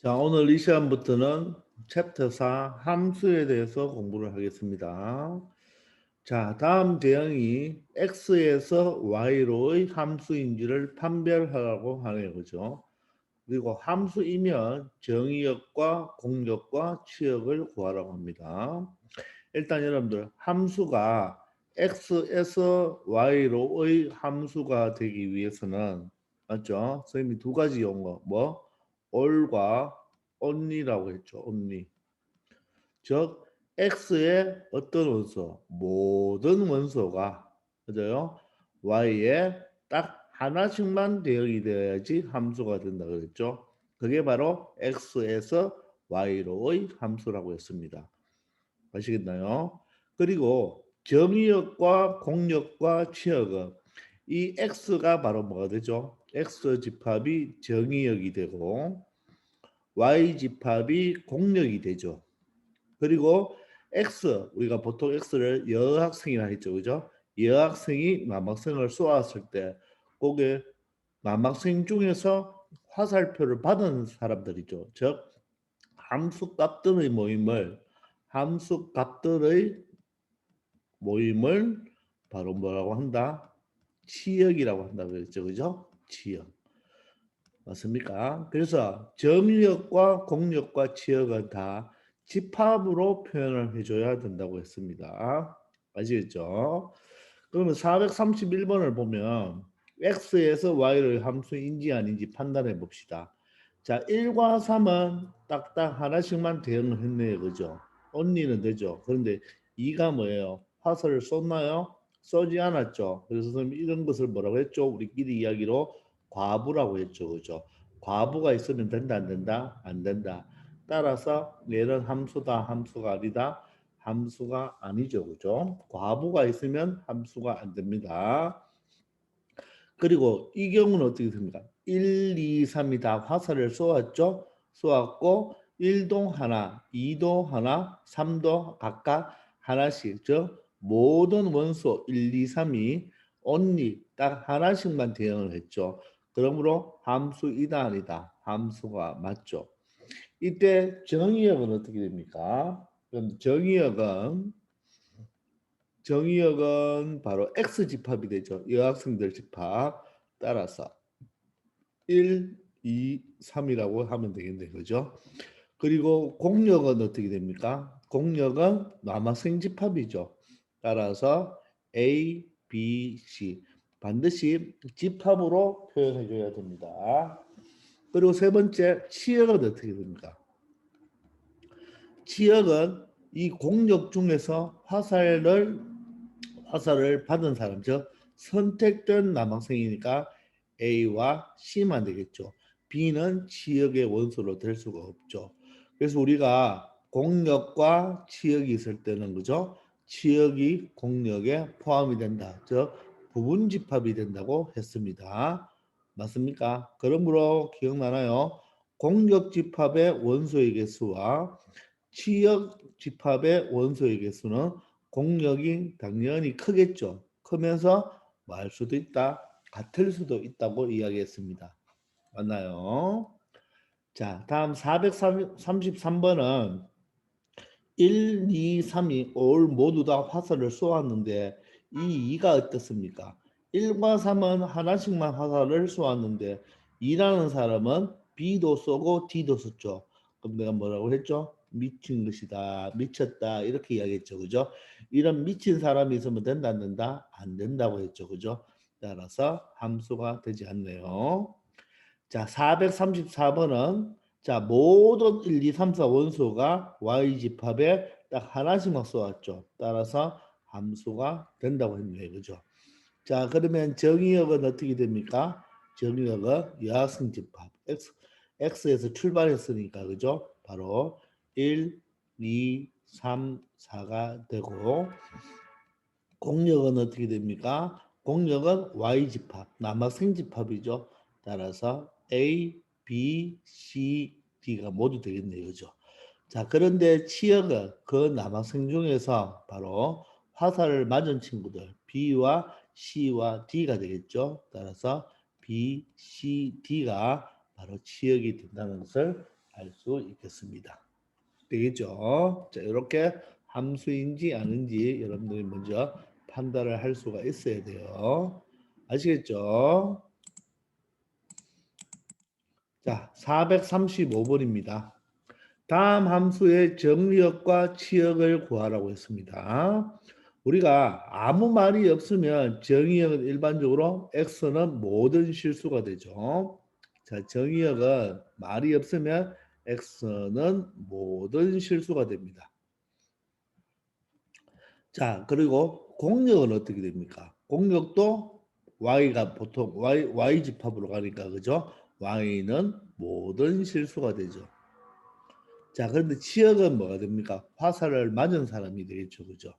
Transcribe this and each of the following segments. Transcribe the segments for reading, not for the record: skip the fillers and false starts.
자, 오늘 이 시간부터는 챕터 4 함수에 대해서 공부를 하겠습니다. 자, 다음 대형이 x에서 y로의 함수인지를 판별하라고 하네요. 그죠? 그리고 함수이면 정의역과 공역과 치역을 구하라고 합니다. 일단 여러분들 함수가 x에서 y로의 함수가 되기 위해서는 맞죠? 선생님이 두 가지 용어 뭐 all과 only라고 했죠. only. 즉 x의 어떤 원소 모든 원소가 맞아요. y에 딱 하나씩만 대응이 되어야지 함수가 된다 그랬죠. 그게 바로 x에서 y로의 함수라고 했습니다. 아시겠나요? 그리고 정의역과 공역과 치역은 이 x가 바로 뭐가 되죠? x 집합이 정의역이 되고 y 집합이 공역이 되죠. 그리고 x 우리가 보통 x를 여학생이라 했죠, 그죠? 여학생이 남학생을 쏘았을 때 그게 남학생 중에서 화살표를 받은 사람들이죠. 즉 함수값들의 모임을 바로 뭐라고 한다? 치역이라고 한다 그랬죠, 그죠? 치역. 맞습니까? 그래서 정역과 공역과 치역은 다 집합으로 표현을 해줘야 된다고 했습니다. 아시겠죠? 그러면 431번을 보면 x에서 y를 함수인지 아닌지 판단해 봅시다. 자, 1과 3은 딱딱 하나씩만 대응을 했네요. 그죠? 언니는 되죠. 그런데 2가 뭐예요? 화살을 쏘나요? 쏘지 않았죠. 그래서 선생님 이런 것을 뭐라고 했죠? 우리끼리 이야기로 과부라고 했죠. 그죠? 과부가 있으면 된다, 안 된다? 안 된다. 따라서 얘는 함수다, 함수가 아니다. 함수가 아니죠. 그죠? 과부가 있으면 함수가 안 됩니다. 그리고 이 경우는 어떻게 됩니까? 1, 2, 3이 다 화살을 쏘았죠? 쏘았고 1도 하나, 2도 하나, 3도 각각 하나씩 즉 모든 원소 1, 2, 3이 only 딱 하나씩만 대응을 했죠. 그러므로 함수이다 아니다. 함수가 맞죠. 이때 정의역은 어떻게 됩니까? 그럼 정의역은 바로 X 집합이 되죠. 여학생들 집합. 따라서 1, 2, 3이라고 하면 되겠네요. 그죠? 그리고 공역은 어떻게 됩니까? 공역은 남학생 집합이죠. 따라서 A, B, C 반드시 집합으로 표현해 줘야 됩니다. 그리고 세 번째 치역은 어떻게 됩니까? 치역은 이 공역 중에서 화살을 받은 사람, 즉 선택된 남학생이니까 A와 C만 되겠죠. B는 치역의 원소로 될 수가 없죠. 그래서 우리가 공역과 치역이 있을 때는 그죠? 치역이 공역에 포함이 된다. 즉 부분 집합이 된다고 했습니다. 맞습니까? 그러므로 기억나나요? 공역 집합의 원소의 개수와 치역 집합의 원소의 개수는 공역이 당연히 크겠죠. 크면서 말 수도 있다, 같을 수도 있다고 이야기했습니다. 맞나요? 자, 다음 433번은 1, 2, 3이 올 모두 다 화살을 쏘았는데 이 2가 어떻습니까? 1과 3은 하나씩만 화살을 쏘았는데 2라는 사람은 B도 쏘고 D도 쏘죠. 그럼 내가 뭐라고 했죠? 미친 것이다, 미쳤다 이렇게 이야기했죠. 그죠? 이런 미친 사람이 있으면 된다 안 된다? 안 된다고 했죠. 그죠? 따라서 함수가 되지 않네요. 자, 434번은 자, 모든 1, 2, 3, 4 원소가 y 집합에 딱 하나씩만 쏘았죠. 따라서 함수가 된다고 했네요. 그죠? 자, 그러면 정의역은 어떻게 됩니까? 정의역은 여학생 집합. X에서 출발했으니까, 그죠? 바로 1, 2, 3, 4가 되고, 공역은 어떻게 됩니까? 공역은 Y 집합, 남학생 집합이죠. 따라서 A, B, C, D가 모두 되겠네요. 그죠? 자, 그런데 치역은 그 남학생 중에서 바로 화살을 맞은 친구들 B와 C와 D가 되겠죠. 따라서 B, C, D가 바로 치역이 된다는 것을 할 수 있겠습니다. 되겠죠? 자, 이렇게 함수인지 아닌지 여러분들이 먼저 판단을 할 수가 있어야 돼요. 아시겠죠? 자, 435번입니다. 다음 함수의 정리역과 치역을 구하라고 했습니다. 우리가 아무 말이 없으면 정의역은 일반적으로 x는 모든 실수가 되죠. 자, 정의역은 말이 없으면 x는 모든 실수가 됩니다. 자, 그리고 공역은 어떻게 됩니까? 공역도 y가 보통 y 집합으로 가니까 그죠? y는 모든 실수가 되죠. 자, 그런데 치역은 뭐가 됩니까? 화살을 맞은 사람이 되겠죠. 그죠?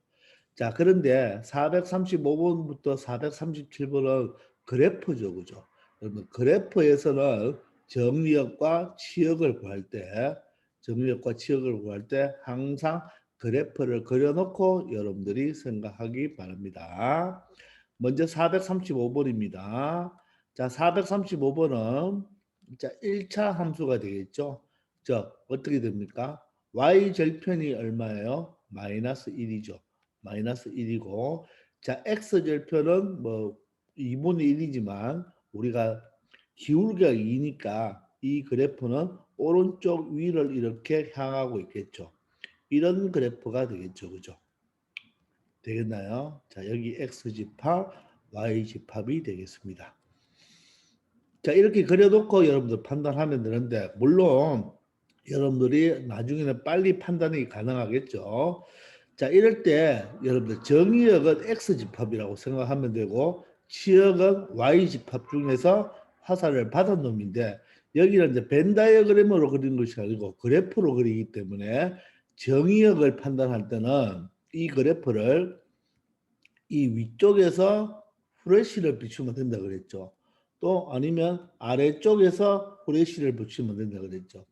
자, 그런데 435번부터 437번은 그래프죠. 그죠? 그러면 그래프에서는 정리역과 치역을 구할 때, 정리역과 치역을 구할 때 항상 그래프를 그려놓고 여러분들이 생각하기 바랍니다. 먼저 435번입니다. 자, 435번은 자, 1차 함수가 되겠죠. 자, 어떻게 됩니까? y 절편이 얼마예요? 마이너스 1이죠. 마이너스 1이고 자, x 절편은 뭐 2분의 1이지만 우리가 기울기가 2니까 이 그래프는 오른쪽 위를 이렇게 향하고 있겠죠. 이런 그래프가 되겠죠. 그죠? 되겠나요? 자, 여기 x 집합, y 집합이 되겠습니다. 자, 이렇게 그려놓고 여러분들 판단하면 되는데 물론 여러분들이 나중에는 빨리 판단이 가능하겠죠. 자, 이럴 때 여러분들 정의역은 X집합이라고 생각하면 되고 치역은 Y집합 중에서 화살을 받은 놈인데 여기는 이제 벤 다이어그램으로 그리는 것이 아니고 그래프로 그리기 때문에 정의역을 판단할 때는 이 그래프를 이 위쪽에서 후레쉬를 비추면 된다 그랬죠. 또 아니면 아래쪽에서 후레쉬를 비추면 된다 그랬죠.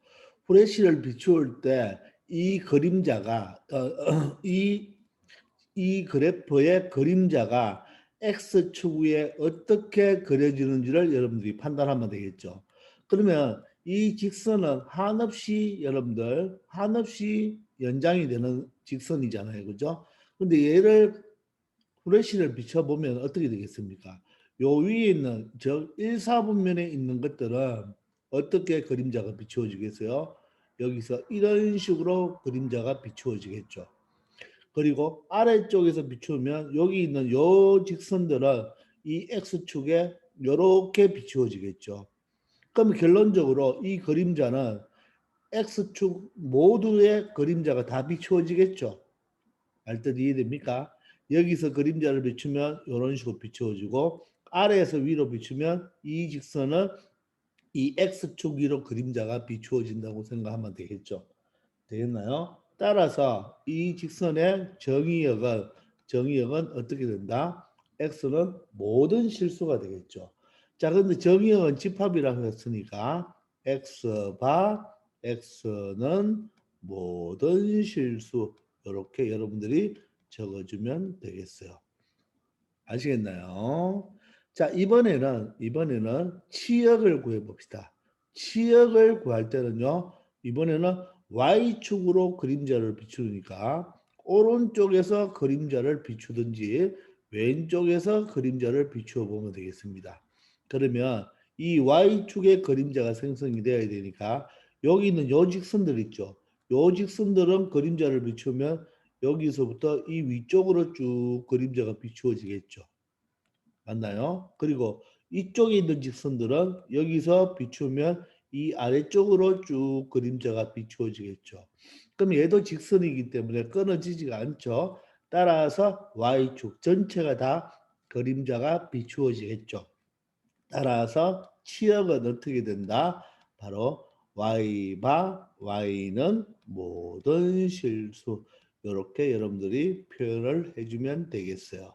후레쉬를 비추을 때 이 그림자가 이 그래프의 그림자가 X축 위에 어떻게 그려지는지를 여러분들이 판단하면 되겠죠. 그러면 이 직선은 한없이 여러분들 한없이 연장이 되는 직선이잖아요. 그죠? 근데 얘를 후레쉬를 비춰보면 어떻게 되겠습니까? 요 위에 있는 저 1, 4분면에 있는 것들은 어떻게 그림자가 비추어지겠어요? 여기서 이런 식으로 그림자가 비추어지겠죠. 그리고 아래쪽에서 비추면 여기 있는 요 직선들은 이 X축에 이렇게 비추어지겠죠. 그럼 결론적으로 이 그림자는 X축 모두의 그림자가 다 비추어지겠죠. 알뜻 이해됩니까? 여기서 그림자를 비추면 이런 식으로 비추어지고 아래에서 위로 비추면 이 직선은 이 X축 위로 그림자가 비추어진다고 생각하면 되겠죠. 되겠나요? 따라서 이 직선의 정의역은 어떻게 된다? X는 모든 실수가 되겠죠. 자, 근데 정의역은 집합이라고 했으니까 X바 X는 모든 실수 이렇게 여러분들이 적어주면 되겠어요. 아시겠나요? 자, 이번에는 치역을 구해 봅시다. 치역을 구할 때는요. 이번에는 Y축으로 그림자를 비추니까 오른쪽에서 그림자를 비추든지 왼쪽에서 그림자를 비추어 보면 되겠습니다. 그러면 이 Y축의 그림자가 생성이 되어야 되니까 여기 있는 요 직선들 있죠. 요 직선들은 그림자를 비추면 여기서부터 이 위쪽으로 쭉 그림자가 비추어지겠죠. 맞나요? 그리고 이쪽에 있는 직선들은 여기서 비추면 이 아래쪽으로 쭉 그림자가 비추어지겠죠. 그럼 얘도 직선이기 때문에 끊어지지가 않죠. 따라서 Y축 전체가 다 그림자가 비추어지겠죠. 따라서 치역은 어떻게 된다? 바로 Y바 Y는 모든 실수 이렇게 여러분들이 표현을 해주면 되겠어요.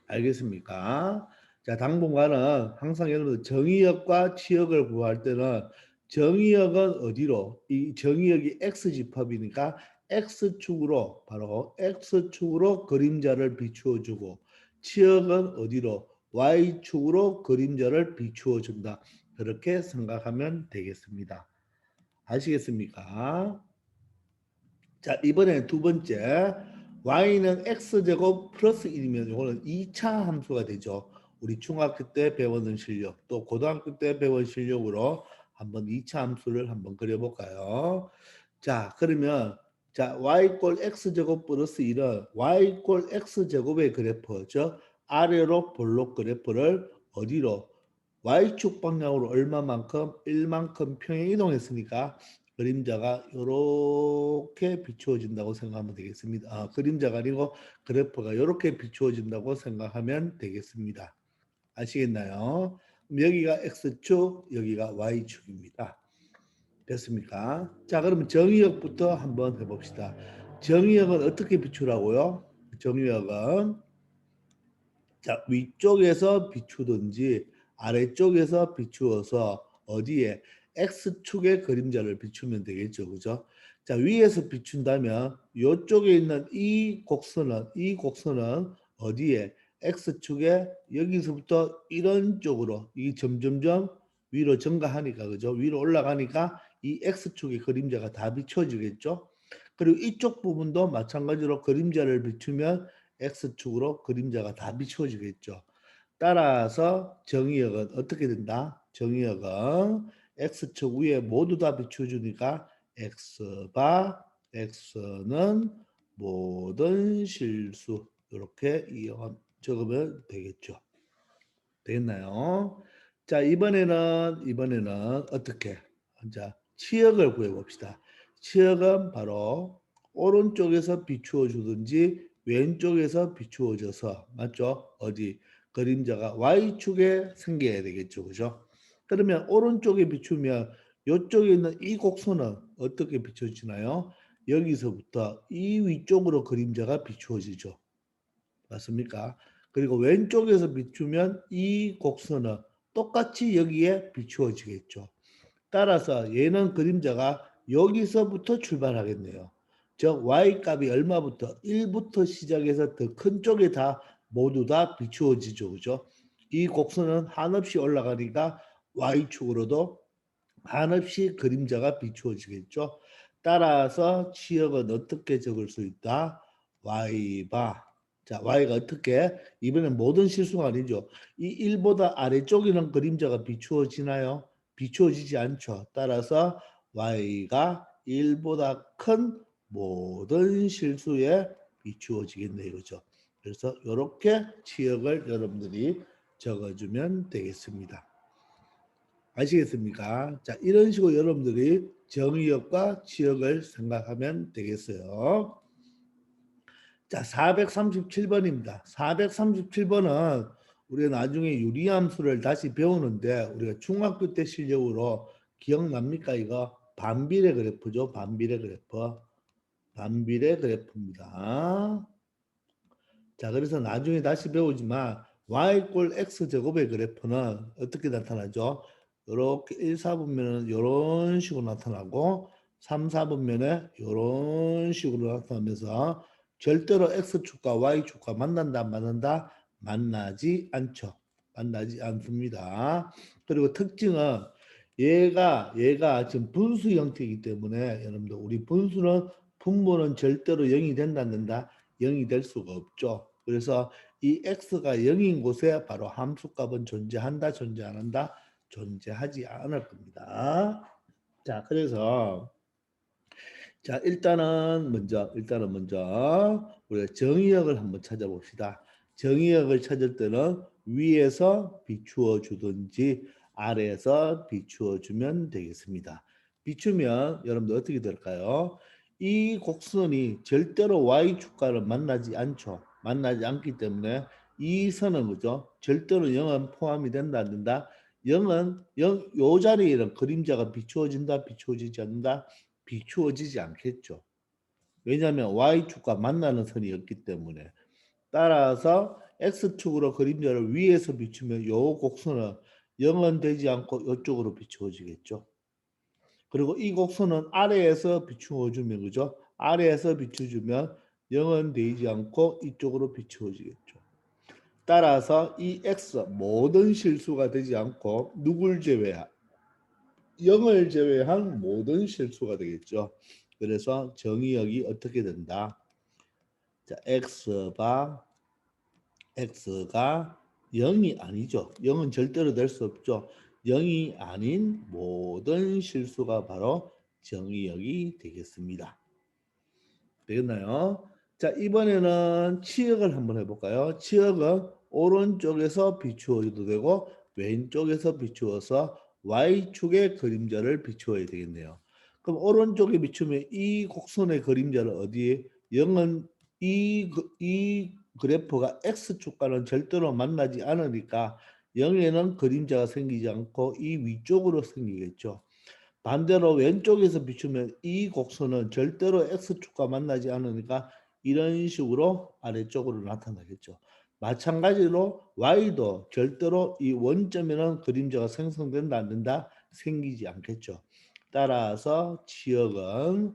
알겠습니까? 자, 당분간은 항상 여러분들 정의역과 치역을 구할 때는 정의역은 어디로? 이 정의역이 X집합이니까 X축으로 바로 X축으로 그림자를 비추어 주고 치역은 어디로? Y축으로 그림자를 비추어 준다. 그렇게 생각하면 되겠습니다. 아시겠습니까? 자, 이번에 두 번째 y는 x제곱 플러스 1이면 이거는 2차 함수가 되죠. 우리 중학교 때 배웠는 실력 또 고등학교 때 배운 실력으로 한번 2차 함수를 한번 그려볼까요? 자, 그러면 자 y 꼴 x제곱 플러스 1은 y 꼴 x제곱의 그래프 즉 아래로 볼록 그래프를 어디로 y축 방향으로 얼마만큼 1만큼 평행 이동했으니까 그림자가 이렇게 비추어진다고 생각하면 되겠습니다. 그림자가 아니고 그래프가 이렇게 비추어진다고 생각하면 되겠습니다. 아시겠나요? 그럼 여기가 x축, 여기가 y축입니다. 됐습니까? 자, 그러면 정의역부터 한번 해봅시다. 정의역은 어떻게 비추라고요? 정의역은 자, 위쪽에서 비추든지 아래쪽에서 비추어서 어디에 X축의 그림자를 비추면 되겠죠. 그죠? 자, 위에서 비춘다면 이쪽에 있는 이 곡선은 어디에 X축에 여기서부터 이런 쪽으로 이 점점점 위로 증가하니까 그죠? 위로 올라가니까 이 X축의 그림자가 다 비춰지겠죠? 그리고 이쪽 부분도 마찬가지로 그림자를 비추면 X축으로 그림자가 다 비추어지겠죠. 따라서 정의역은 어떻게 된다? 정의역은 X축 위에 모두 다 비춰주니까 X바 X는 모든 실수 이렇게 적으면 되겠죠. 되겠나요? 자, 이번에는 어떻게? 자, 치역을 구해 봅시다. 치역은 바로 오른쪽에서 비추어 주든지 왼쪽에서 비추어져서 맞죠? 어디 그림자가 Y축에 생겨야 되겠죠. 그죠? 그러면 오른쪽에 비추면 이쪽에 있는 이 곡선은 어떻게 비춰지나요? 여기서부터 이 위쪽으로 그림자가 비추어지죠. 맞습니까? 그리고 왼쪽에서 비추면 이 곡선은 똑같이 여기에 비추어지겠죠. 따라서 얘는 그림자가 여기서부터 출발하겠네요. 즉 y 값이 얼마부터 1부터 시작해서 더 큰 쪽에 다 모두 다 비추어지죠. 그죠? 이 곡선은 한없이 올라가니까 y축으로도 한없이 그림자가 비추어지겠죠. 따라서 치역은 어떻게 적을 수 있다? y바. 자, y가 어떻게? 이번엔 모든 실수가 아니죠. 이 1보다 아래쪽에는 그림자가 비추어지나요? 비추어지지 않죠. 따라서 y가 1보다 큰 모든 실수에 비추어지겠네요. 그죠? 그래서 이렇게 치역을 여러분들이 적어주면 되겠습니다. 아시겠습니까? 자, 이런 식으로 여러분들이 정의역과 치역을 생각하면 되겠어요. 자, 437번입니다. 437번은 우리가 나중에 유리함수를 다시 배우는데 우리가 중학교 때 실력으로 기억납니까? 이거 반비례 그래프죠. 반비례 그래프. 반비례 그래프입니다. 자, 그래서 나중에 다시 배우지만 y 꼴 x 제곱의 그래프는 어떻게 나타나죠? 이렇게 1, 4분면은 이런 식으로 나타나고 3, 4분면에 이런 식으로 나타나면서 절대로 x축과 y축과 만난다 안 만난다? 만나지 않죠. 만나지 않습니다. 그리고 특징은 얘가 지금 분수 형태이기 때문에 여러분들 우리 분수는 분모는 절대로 0이 된다 안 된다? 0이 될 수가 없죠. 그래서 이 x가 0인 곳에 바로 함수값은 존재한다, 존재 안 한다? 존재하지 않을 겁니다. 자, 그래서 자, 일단은 먼저 우리가 정의역을 한번 찾아봅시다. 정의역을 찾을 때는 위에서 비추어 주든지 아래에서 비추어 주면 되겠습니다. 비추면 여러분들 어떻게 될까요? 이 곡선이 절대로 y축과를 만나지 않죠. 만나지 않기 때문에 이 선은 그죠? 절대로 0은 포함이 된다 안 된다? 0은 요 자리에는 그림자가 비추어진다 비추어지지 않는다? 비추어지지 않겠죠. 왜냐하면 y축과 만나는 선이 없기 때문에. 따라서 x축으로 그림자를 위에서 비추면 이 곡선은 0은 되지 않고 이쪽으로 비추어지겠죠. 그리고 이 곡선은 아래에서 비추어주면 그죠? 아래에서 비춰주면 0은 되지 않고 이쪽으로 비추어지겠죠. 따라서 이 x 모든 실수가 되지 않고 누굴 제외하? 0을 제외한 모든 실수가 되겠죠. 그래서 정의역이 어떻게 된다? 자, x가 0이 아니죠. 0은 절대로 될 수 없죠. 0이 아닌 모든 실수가 바로 정의역이 되겠습니다. 되겠나요? 자, 이번에는 치역을 한번 해볼까요? 치역은 오른쪽에서 비추어도 되고 왼쪽에서 비추어서 Y축의 그림자를 비추어야 되겠네요. 그럼 오른쪽에 비추면 이 곡선의 그림자를 어디에? 0은 이 그래프가 X축과는 절대로 만나지 않으니까 0에는 그림자가 생기지 않고 이 위쪽으로 생기겠죠. 반대로 왼쪽에서 비추면 이 곡선은 절대로 X축과 만나지 않으니까 이런 식으로 아래쪽으로 나타나겠죠. 마찬가지로 Y도 절대로 이 원점에는 그림자가 생성된다 안 된다? 생기지 않겠죠. 따라서 치역은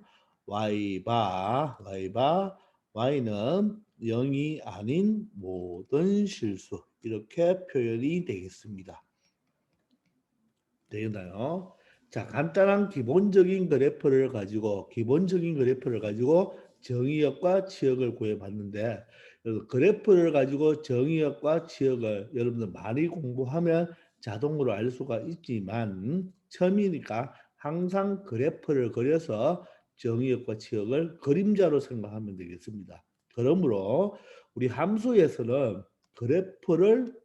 Y는 0이 아닌 모든 실수 이렇게 표현이 되겠습니다. 되나요? 자, 간단한 기본적인 그래프를 가지고 정의역과 치역을 구해봤는데 그래프를 가지고 정의역과 치역을 여러분들 많이 공부하면 자동으로 알 수가 있지만 처음이니까 항상 그래프를 그려서 정의역과 치역을 그림자로 생각하면 되겠습니다. 그러므로 우리 함수에서는 그래프를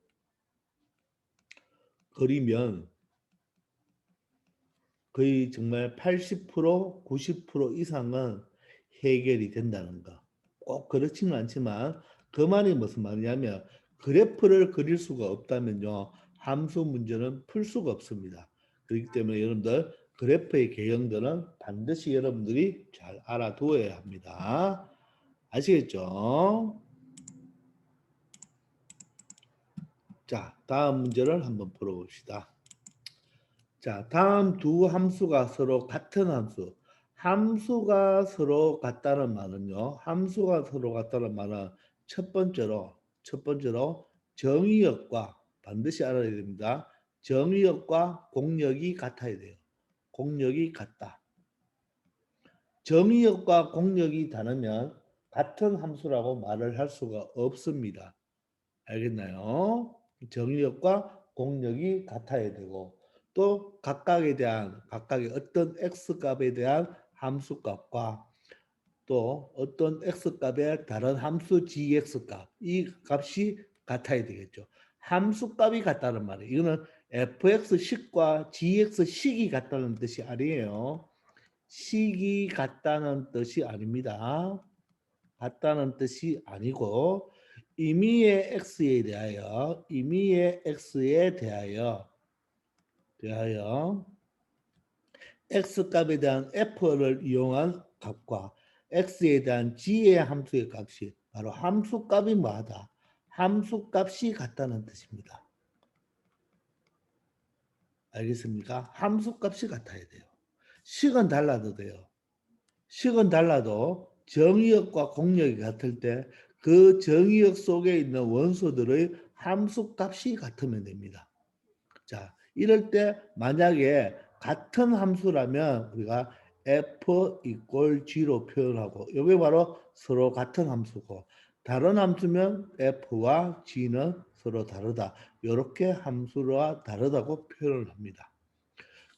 그리면 거의 정말 80%, 90% 이상은 해결이 된다는 거. 꼭 그렇지는 않지만 그 말이 무슨 말이냐면 그래프를 그릴 수가 없다면요. 함수 문제는 풀 수가 없습니다. 그렇기 때문에 여러분들 그래프의 개형들은 반드시 여러분들이 잘 알아두어야 합니다. 아시겠죠? 자, 다음 문제를 한번 풀어봅시다. 자, 다음 두 함수가 서로 같은 함수. 함수가 서로 같다는 말은요. 함수가 서로 같다는 말은 첫 번째로 정의역과 반드시 알아야 됩니다. 정의역과 공역이 같아야 돼요. 공역이 같다. 정의역과 공역이 다르면 같은 함수라고 말을 할 수가 없습니다. 알겠나요? 정의역과 공역이 같아야 되고 또 각각의 어떤 x값에 대한 함수값과 또 어떤 x값의 다른 함수 gx값 이 값이 같아야 되겠죠. 함수값이 같다는 말이에요. 이거는 fx식과 gx식이 같다는 뜻이 아니에요. 식이 같다는 뜻이 아닙니다. 같다는 뜻이 아니고 임의의 x에 대하여 x값에 대한 f를 이용한 값과 x에 대한 g의 함수의 값이 바로 함수값이 뭐하다? 함수값이 같다는 뜻입니다. 알겠습니까? 함수값이 같아야 돼요. 식은 달라도 돼요. 식은 달라도 정의역과 공역이 같을 때 그 정의역 속에 있는 원소들의 함수값이 같으면 됩니다. 자, 이럴 때 만약에 같은 함수라면 우리가 f = g로 표현하고 이게 바로 서로 같은 함수고 다른 함수면 f와 g는 서로 다르다. 이렇게 함수와 다르다고 표현을 합니다.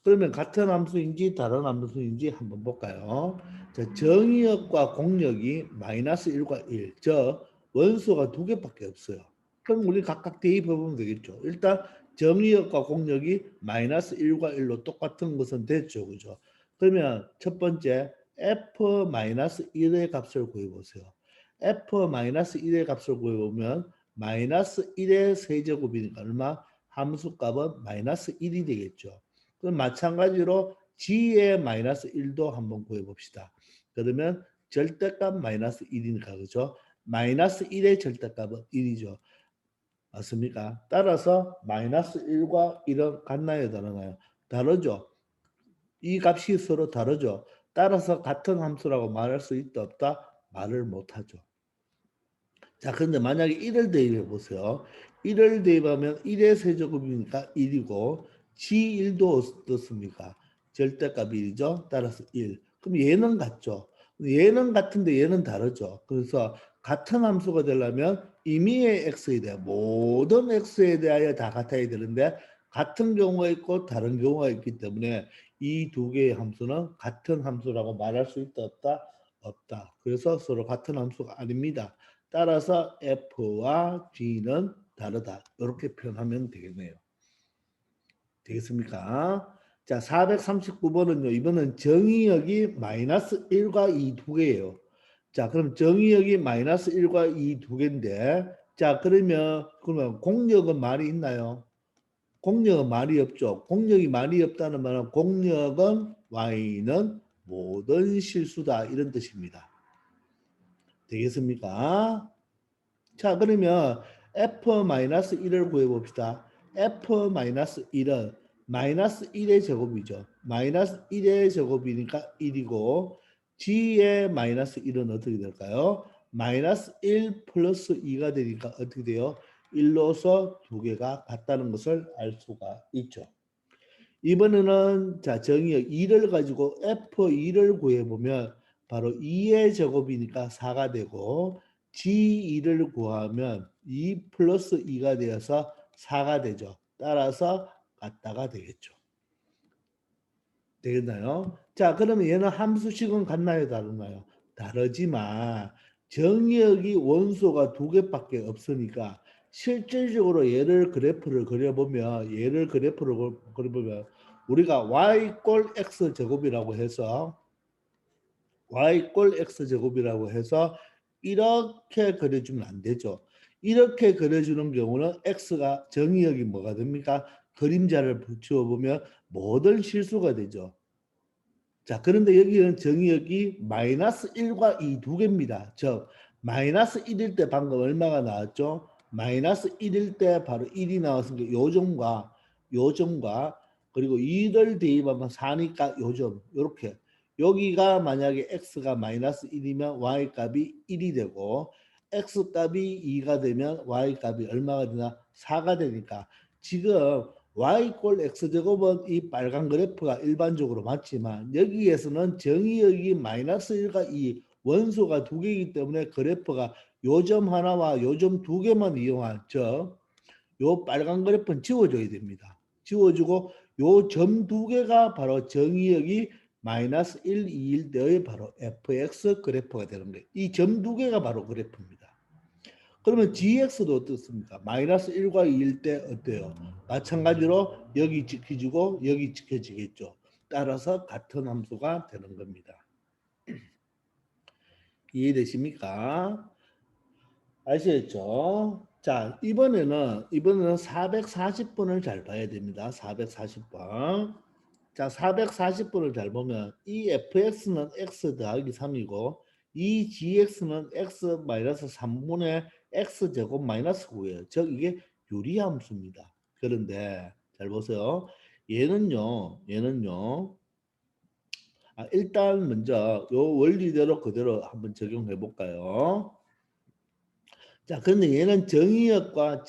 그러면 같은 함수인지 다른 함수인지 한번 볼까요? 자, 정의역과 공역이 -1과 1. 저 원소가 두 개밖에 없어요. 그럼 우리 각각 대입해 보면 되겠죠. 일단 정의역과 공역이 -1과 1로 똑같은 것은 됐죠. 그죠? 그러면 첫 번째 f-1의 값을 구해 보세요. f-1의 값을 구해 보면 -1의 세제곱이니까 얼마? 함수값은 -1이 되겠죠. 그럼 마찬가지로 g의 -1도 한번 구해봅시다. 그러면 절대값 -1이니까 그죠? -1의 절대값은 1이죠. 맞습니까? 따라서 -1과 1은 같나요? 다르나요? 다르죠. 이 값이 서로 다르죠. 따라서 같은 함수라고 말할 수 있다 없다? 말을 못하죠. 자, 그런데 만약에 1을 대입해 보세요. 1을 대입하면 1의 세제곱이니까 1이고 G1도 어떻습니까? 절대값이 1이죠. 따라서 1. 그럼 얘는 같죠. 얘는 같은데 얘는 다르죠. 그래서 같은 함수가 되려면 임의의 x에 대해 모든 x에 대하여 다 같아야 되는데 같은 경우가 있고 다른 경우가 있기 때문에 이 두 개의 함수는 같은 함수라고 말할 수 있다 없다? 없다. 그래서 서로 같은 함수가 아닙니다. 따라서 f와 g는 다르다. 이렇게 표현하면 되겠네요. 되겠습니까? 자, 439번은요. 이번은 정의역이 마이너스 1과 2 두 개예요. 자, 그럼 정의역이 마이너스 1과 2 두 개인데 자, 그러면 공역은 말이 있나요? 공역은 말이 없죠. 공역이 말이 없다는 말은 공역은 y는 모든 실수다 이런 뜻입니다. 되겠습니까? 자, 그러면 f-1을 구해봅시다. f-1은 마이너스 1의 제곱이죠. 마이너스 1의 제곱이니까 1이고 g의 마이너스 1은 어떻게 될까요? 마이너스 1 플러스 2가 되니까 어떻게 돼요? 1로서 두 개가 같다는 것을 알 수가 있죠. 이번에는 자 정의역 2를 가지고 f2를 구해보면 바로 2의 제곱이니까 4가 되고 g2를 구하면 2 플러스 2가 되어서 4가 되죠. 따라서 같다가 되겠죠. 되겠나요? 자 그러면 얘는 함수식은 같나요 다르나요? 다르지만 정의역이 원소가 두 개밖에 없으니까 실질적으로 얘를 그려보면 우리가 y 꼴 x 제곱이라고 해서 y 꼴 x 제곱이라고 해서 이렇게 그려주면 안 되죠. 이렇게 그려주는 경우는 x가 정의역이 뭐가 됩니까? 그림자를 붙여 보면 모든 실수가 되죠. 자, 그런데 여기는 정의역이 마이너스 1과 2 두 개입니다. 즉 마이너스 1일 때 방금 얼마가 나왔죠? 마이너스 1일 때 바로 1이 나왔으니까 요점과 그리고 2를 대입하면 4니까 요점 이렇게 여기가 만약에 x가 마이너스 1이면 y 값이 1이 되고 x 값이 2가 되면 y 값이 얼마가 되나? 4가 되니까 지금 y 꼴 x제곱은 이 빨간 그래프가 일반적으로 맞지만 여기에서는 정의역이 마이너스 1과 2 원소가 두 개이기 때문에 그래프가 요점 하나와 요점 두 개만 이용한 요 빨간 그래프는 지워줘야 됩니다. 지워주고 요 점 두 개가 바로 정의역이 마이너스 1, 2일 때의 바로 fx 그래프가 되는 거예요. 이 점 두 개가 바로 그래프입니다. 그러면 gx도 어떻습니까? 마이너스 1과 2일 때 어때요? 마찬가지로 여기 지켜지고 여기 지켜지겠죠. 따라서 같은 함수가 되는 겁니다. 이해되십니까? 아시겠죠? 자, 이번에는 440번을 잘 봐야 됩니다. 440번. 자, 440번을 잘 보면 이 fx는 x 더하기 3이고 이 gx는 x 마이너스 3분의 x제곱 마이너스 9예요. 즉 이게 유리함수입니다. 그런데 잘 보세요. 얘는요. 일단 먼저 요 원리대로 그대로 한번 적용해 볼까요? 자, 그런데 얘는 정의역과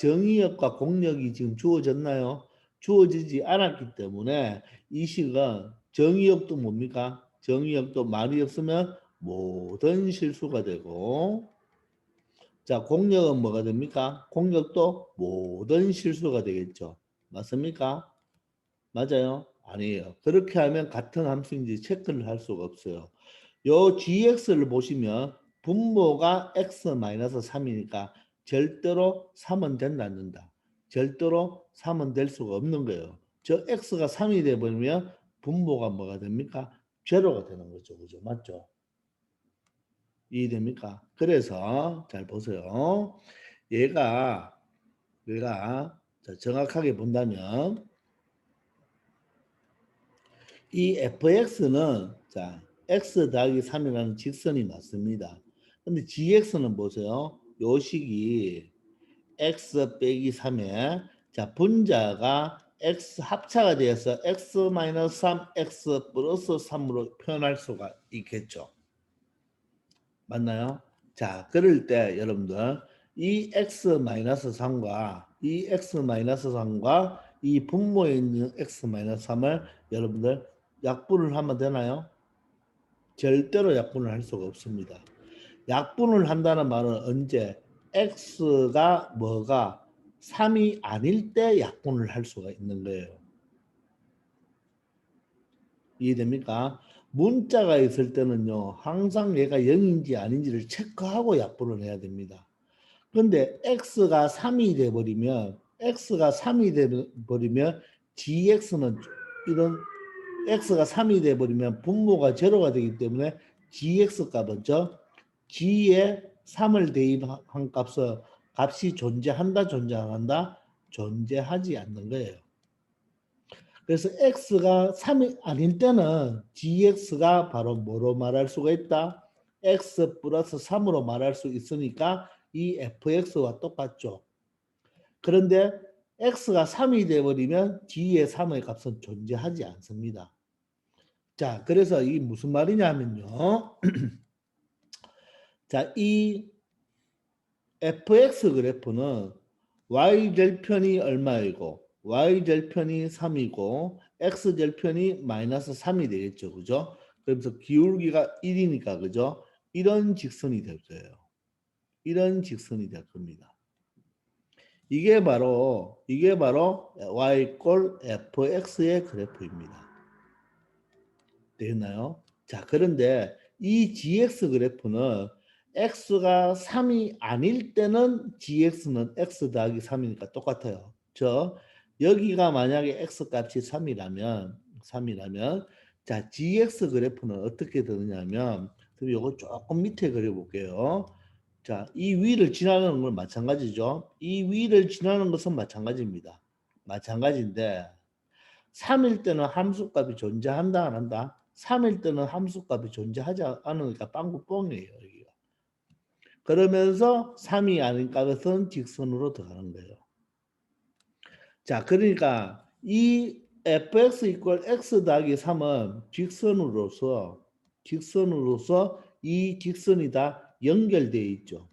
공역이 지금 주어졌나요? 주어지지 않았기 때문에 이 식은 정의역도 뭡니까? 정의역도 말이 없으면 모든 실수가 되고 자, 공역은 뭐가 됩니까? 공역도 모든 실수가 되겠죠. 맞습니까? 맞아요? 아니에요. 그렇게 하면 같은 함수인지 체크를 할 수가 없어요. 요 gx를 보시면 분모가 x-3이니까 절대로 3은 된다 안 된다. 절대로 3은 될 수가 없는 거예요. 저 x가 3이 되버리면 분모가 뭐가 됩니까? 제로가 되는 거죠. 그죠? 맞죠? 이해됩니까? 그래서 잘 보세요. 얘가 자, 정확하게 본다면 이 fx는 자 x 더하기 3이라는 직선이 맞습니다. 근데 gx는 보세요. 요 식이 x 빼기 3에 자 분자가 x 합차가 되어서 x-3 x 플러스 3으로 표현할 수가 있겠죠. 맞나요? 자 그럴 때 여러분들 이 x-3과 이 분모에 있는 x-3을 여러분들 약분을 하면 되나요? 절대로 약분을 할 수가 없습니다. 약분을 한다는 말은 언제 x가 뭐가 3이 아닐 때 약분을 할 수가 있는 거예요. 이해됩니까? 문자가 있을 때는요. 항상 얘가 0인지 아닌지를 체크하고 약분을 해야 됩니다. 그런데 x가 3이 돼버리면 gx는 이런 x가 3이 돼버리면 분모가 제로가 되기 때문에 gx 값은 g에 3을 대입한 값이 존재한다 존재 안 한다? 존재하지 않는 거예요. 그래서 x가 3이 아닌 때는 gx가 바로 뭐로 말할 수가 있다? x 플러스 3으로 말할 수 있으니까 이 fx와 똑같죠. 그런데 x가 3이 돼버리면 g의 3의 값은 존재하지 않습니다. 자, 그래서 이 무슨 말이냐면요. 자, 이 fx 그래프는 y절편이 얼마이고 y절편이 3이고 x절편이 마이너스 3이 되겠죠. 그죠? 그러면서 기울기가 1이니까 그죠? 이런 직선이 될 거예요. 이런 직선이 될 겁니다. 이게 바로 y 꼴 fx의 그래프입니다. 되겠나요? 자, 그런데 이 gx 그래프는 x가 3이 아닐 때는 gx는 x 더하기 3이니까 똑같아요. 여기가 만약에 x 값이 3이라면 자, gx 그래프는 어떻게 되느냐면 이거 조금 밑에 그려볼게요. 자, 이 위를 지나는 건 마찬가지죠. 이 위를 지나는 것은 마찬가지입니다. 마찬가지인데 3일 때는 함수값이 존재한다 안 한다? 3일 때는 함수값이 존재하지 않으니까 빵구 뻥이에요. 여기가. 그러면서 3이 아닌 값은 직선으로 들어가는 거예요. 자, 그러니까 이 fx 이퀄 x 더하기 3은 직선으로서 이 직선이 다 연결되어 있죠.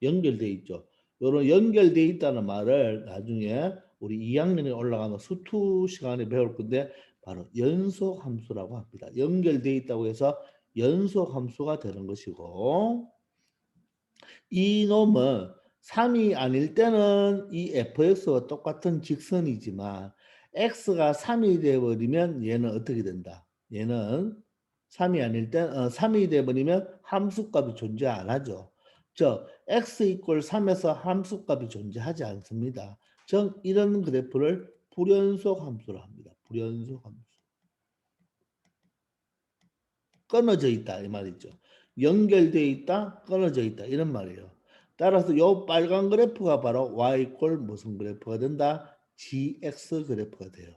연결되어 있죠. 요런 연결되어 있다는 말을 나중에 우리 2학년에 올라가면 수투 시간에 배울 건데 바로 연속 함수라고 합니다. 연결되어 있다고 해서 연속 함수가 되는 것이고 이 놈은 3이 아닐 때는 이 fx와 똑같은 직선이지만 x가 3이 되어버리면 얘는 어떻게 된다? 얘는 3이 아닐 때 3이 되어버리면 함수값이 존재 안 하죠. x 이퀄 3에서 함수값이 존재하지 않습니다. 즉 이런 그래프를 불연속 함수라 합니다. 불연속 함수. 끊어져 있다 이 말이죠. 연결되어 있다, 끊어져 있다 이런 말이에요. 따라서 이 빨간 그래프가 바로 y 이퀄 무슨 그래프가 된다? gx 그래프가 돼요.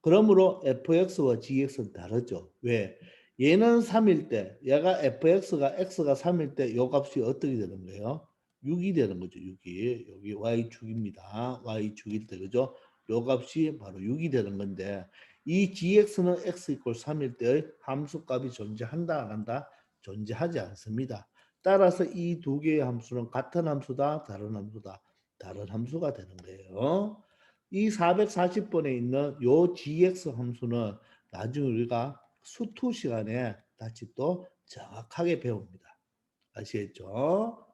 그러므로 fx와 gx는 다르죠. 왜? 얘는 3일 때, 얘가 fx가 x가 3일 때 이 값이 어떻게 되는 거예요? 6이 되는 거죠. 6이. 여기 y축입니다. y축일 때 그죠? 요 값이 바로 6이 되는 건데 이 gx는 x 이퀄 3일 때의 함수값이 존재한다 안 한다? 존재하지 않습니다. 따라서 이 두 개의 함수는 같은 함수다, 다른 함수다. 다른 함수가 되는 거예요. 이 440번에 있는 요 gx 함수는 나중에 우리가 수투 시간에 다시 또 정확하게 배웁니다. 아시겠죠?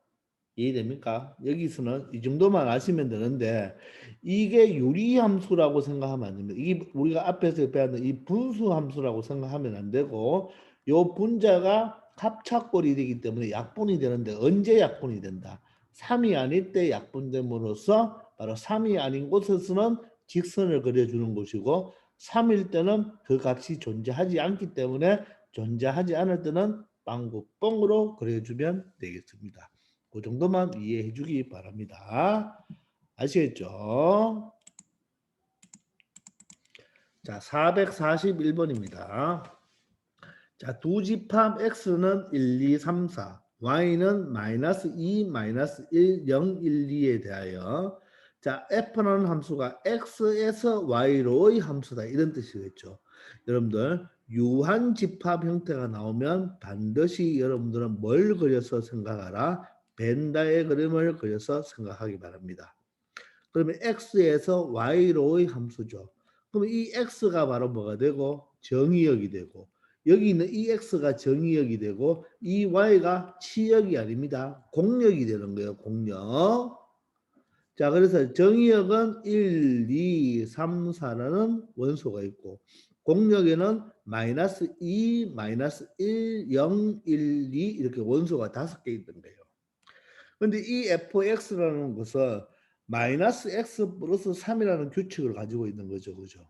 이해됩니까? 여기서는 이 정도만 아시면 되는데 이게 유리함수라고 생각하면 안 됩니다. 이게 우리가 앞에서 배웠던 이 분수함수라고 생각하면 안 되고 요 분자가 합차꼴이 되기 때문에 약분이 되는데 언제 약분이 된다? 3이 아닐 때 약분됨으로써 바로 3이 아닌 곳에서는 직선을 그려주는 것이고 3일 때는 그 값이 존재하지 않기 때문에 존재하지 않을 때는 빵구뻥으로 그려주면 되겠습니다. 그 정도만 이해해 주기 바랍니다. 아시겠죠? 자, 441번입니다. 자, 두 집합 x는 1, 2, 3, 4, y는 마이너스 2, 마이너스 1, 0, 1, 2에 대하여 자, f는 함수가 x에서 y로의 함수다. 이런 뜻이겠죠. 여러분들 유한 집합 형태가 나오면 반드시 여러분들은 뭘 그려서 생각하라? 벤다의 그림을 그려서 생각하기 바랍니다. 그러면 x에서 y로의 함수죠. 그럼 이 x가 바로 뭐가 되고 정의역이 되고 여기 있는 이 x가 정의역이 되고 이 y가 치역이 아닙니다. 공역이 되는 거예요. 공역. 자, 그래서 정의역은 1, 2, 3, 4라는 원소가 있고 공역에는 마이너스 2, 마이너스 1, 0, 1, 2 이렇게 원소가 5개 있는 거예요. 근데 이 fx라는 것은 마이너스 x 플러스 3이라는 규칙을 가지고 있는 거죠. 그죠?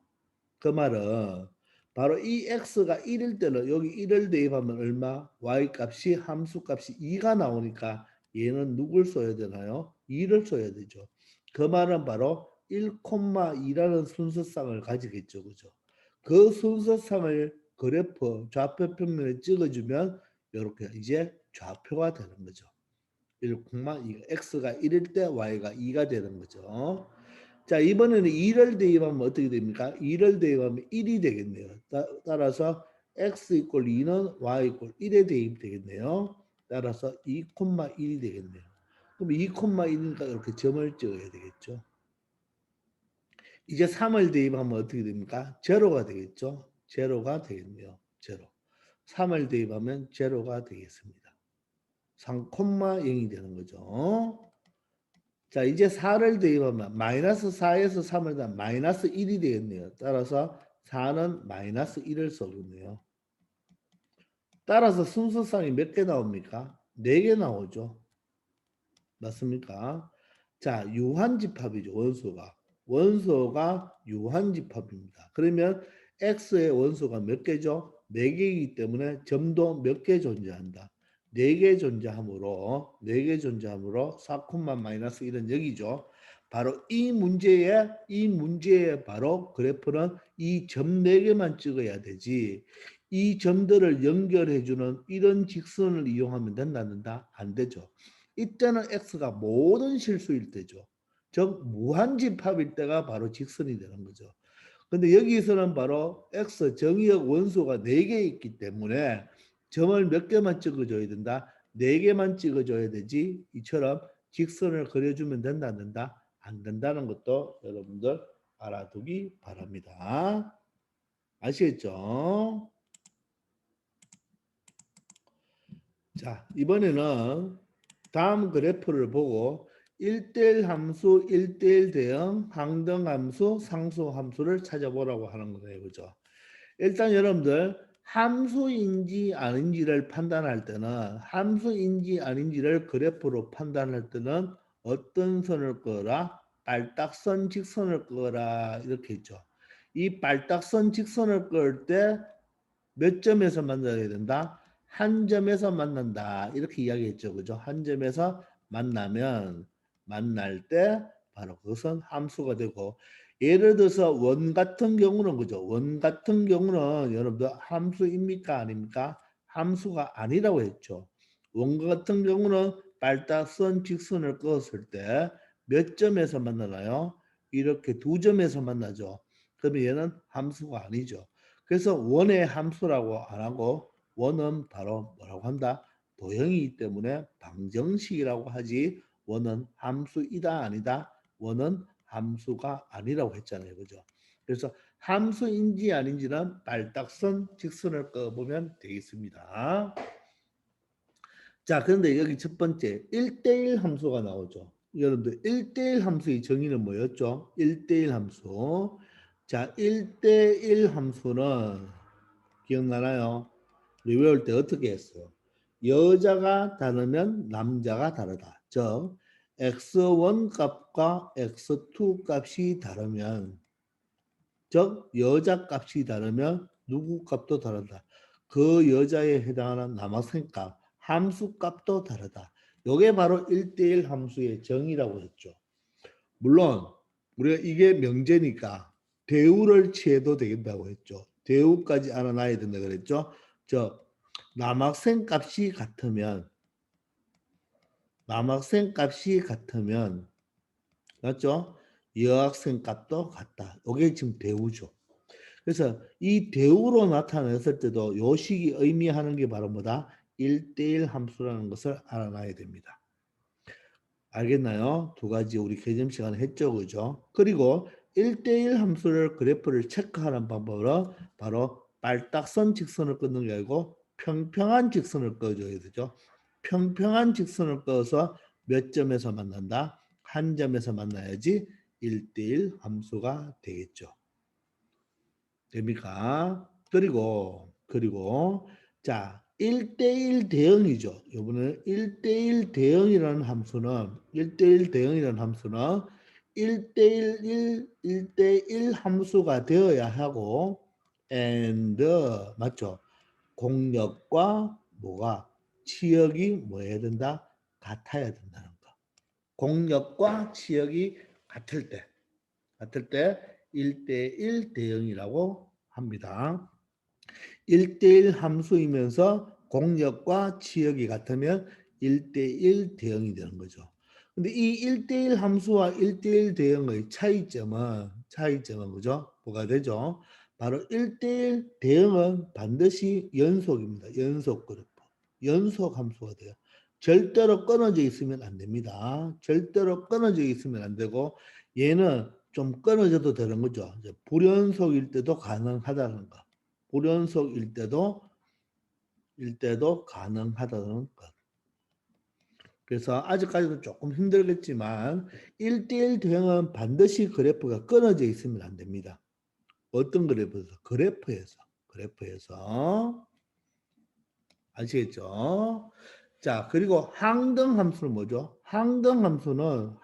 그 말은 바로 이 x가 1일 때는 여기 1을 대입하면 얼마? y 값이 함수 값이 2가 나오니까 얘는 누굴 써야 되나요? 2를 써야 되죠. 그 말은 바로 1,2라는 순서상을 가지겠죠. 그죠? 그 순서상을 그래프 좌표 평면에 찍어주면 이렇게 이제 좌표가 되는 거죠. 1,2 x가 1일 때 y가 2가 되는 거죠. 자, 이번에는 2를 대입하면 어떻게 됩니까? 2를 대입하면 1이 되겠네요. 따라서 x 이퀄 2는 y 이퀄 1에 대입되겠네요. 따라서 2,1이 되겠네요. 그럼 2,1이니까 이렇게 점을 찍어야 되겠죠. 이제 3을 대입하면 어떻게 됩니까? 제로가 되겠죠. 제로가 되겠네요. 제로. 3을 대입하면 제로가 되겠습니다. 3,0이 되는 거죠. 자, 이제 4를 대입하면 마이너스 4에서 3을 더하면 마이너스 1이 되겠네요. 따라서 4는 마이너스 1을 써겠네요. 따라서 순서상이 몇 개 나옵니까? 4개 나오죠. 맞습니까? 자, 유한집합이죠. 원소가. 원소가 유한집합입니다. 그러면 X의 원소가 몇 개죠? 4개이기 때문에 점도 몇 개 존재한다. 4개 존재하므로 4개 존재하므로 4, 마이너스 1은 여기죠. 바로 이 문제에 바로 그래프는 이 점 4개만 찍어야 되지. 이 점들을 연결해주는 이런 직선을 이용하면 된다는다? 안 되죠. 이때는 x가 모든 실수일 때죠. 즉 무한집합일 때가 바로 직선이 되는 거죠. 근데 여기서는 바로 x 정의역 원소가 4개 있기 때문에 점을 몇 개만 찍어줘야 된다. 4개만 찍어줘야 되지. 이처럼 직선을 그려주면 된다 안 된다? 안 된다는 것도 여러분들 알아두기 바랍니다. 아시겠죠? 자, 이번에는 다음 그래프를 보고 1대1 함수, 1대1 대응, 항등함수, 상수함수를 찾아보라고 하는 거예요. 그죠? 일단 여러분들 함수인지 아닌지를 판단할 때는 함수인지 아닌지를 그래프로 판단할 때는 어떤 선을 그어라? 빨딱선, 직선을 그어라 이렇게 있죠. 이 빨딱선, 직선을 그을 때 몇 점에서 만나야 된다? 한 점에서 만난다. 이렇게 이야기했죠. 그죠? 한 점에서 만날 때 바로 그것은 함수가 되고 예를 들어서 원 같은 경우는 그죠? 원 같은 경우는 여러분들 함수입니까? 아닙니까? 함수가 아니라고 했죠. 원 같은 경우는 빨딱선, 직선을 그었을 때 몇 점에서 만나나요? 이렇게 두 점에서 만나죠. 그러면 얘는 함수가 아니죠. 그래서 원의 함수라고 안 하고 원은 바로 뭐라고 한다? 도형이기 때문에 방정식이라고 하지 원은 함수이다 아니다? 원은 함수가 아니라고 했잖아요. 그죠? 그래서 함수인지 아닌지는 빨딱선 직선을 꺼보면 되겠습니다. 자, 그런데 여기 첫 번째 1대1 함수가 나오죠. 여러분들 1대1 함수의 정의는 뭐였죠? 1대1 함수. 자, 1대1 함수는 기억나나요? 우리 외울 때 어떻게 했어요? 여자가 다르면 남자가 다르다. 즉 x1 값과 x2 값이 다르면 즉 여자 값이 다르면 누구 값도 다르다. 그 여자에 해당하는 남학생 값, 함수 값도 다르다. 이게 바로 1대1 함수의 정의라고 했죠. 물론 우리가 이게 명제니까 대우를 취해도 되겠다고 했죠. 대우까지 알아놔야 된다 그랬죠. 저 남학생 값이 같으면 맞죠? 여학생 값도 같다. 이게 지금 대우죠. 그래서 이 대우로 나타냈을 때도 요 식이 의미하는 게 바로 뭐다? 1대1 함수라는 것을 알아놔야 됩니다. 알겠나요? 두 가지 우리 개점 시간에 했죠. 그죠? 그리고 1대1 함수를 그래프를 체크하는 방법은 바로 빨딱선 직선을 끊는 게 아니고 평평한 직선을 그어줘야 되죠. 평평한 직선을 그어서 몇 점에서 만난다? 한 점에서 만나야지 1대1 함수가 되겠죠. 됩니까? 그리고 자 1대1 대응이죠. 이번에 1대1 대응이라는 함수는 1대1 대응이라는 함수는 1대1 함수가 되어야 하고 and 맞죠? 공역과 뭐가 치역이 뭐 해야 된다? 같아야 된다는 거. 공역과 치역이 같을 때 1대1 대응이라고 합니다. 1대1 함수이면서 공역과 치역이 같으면 1대1 대응이 되는 거죠. 근데 이 1대1 함수와 1대1 대응의 차이점은 그죠? 뭐가 되죠? 바로 1대1 대응은 반드시 연속입니다. 연속 그래프. 연속 함수가 돼요. 절대로 끊어져 있으면 안 됩니다. 절대로 끊어져 있으면 안 되고 얘는 좀 끊어져도 되는 거죠. 불연속일 때도 가능하다는 거. 불연속일 때도 가능하다는 것. 그래서 아직까지도 조금 힘들겠지만 1대1 대응은 반드시 그래프가 끊어져 있으면 안 됩니다. 어떤 그래프에서? 그래프에서 아시겠죠? 자, 그리고 항등함수는 뭐죠? 항등함수는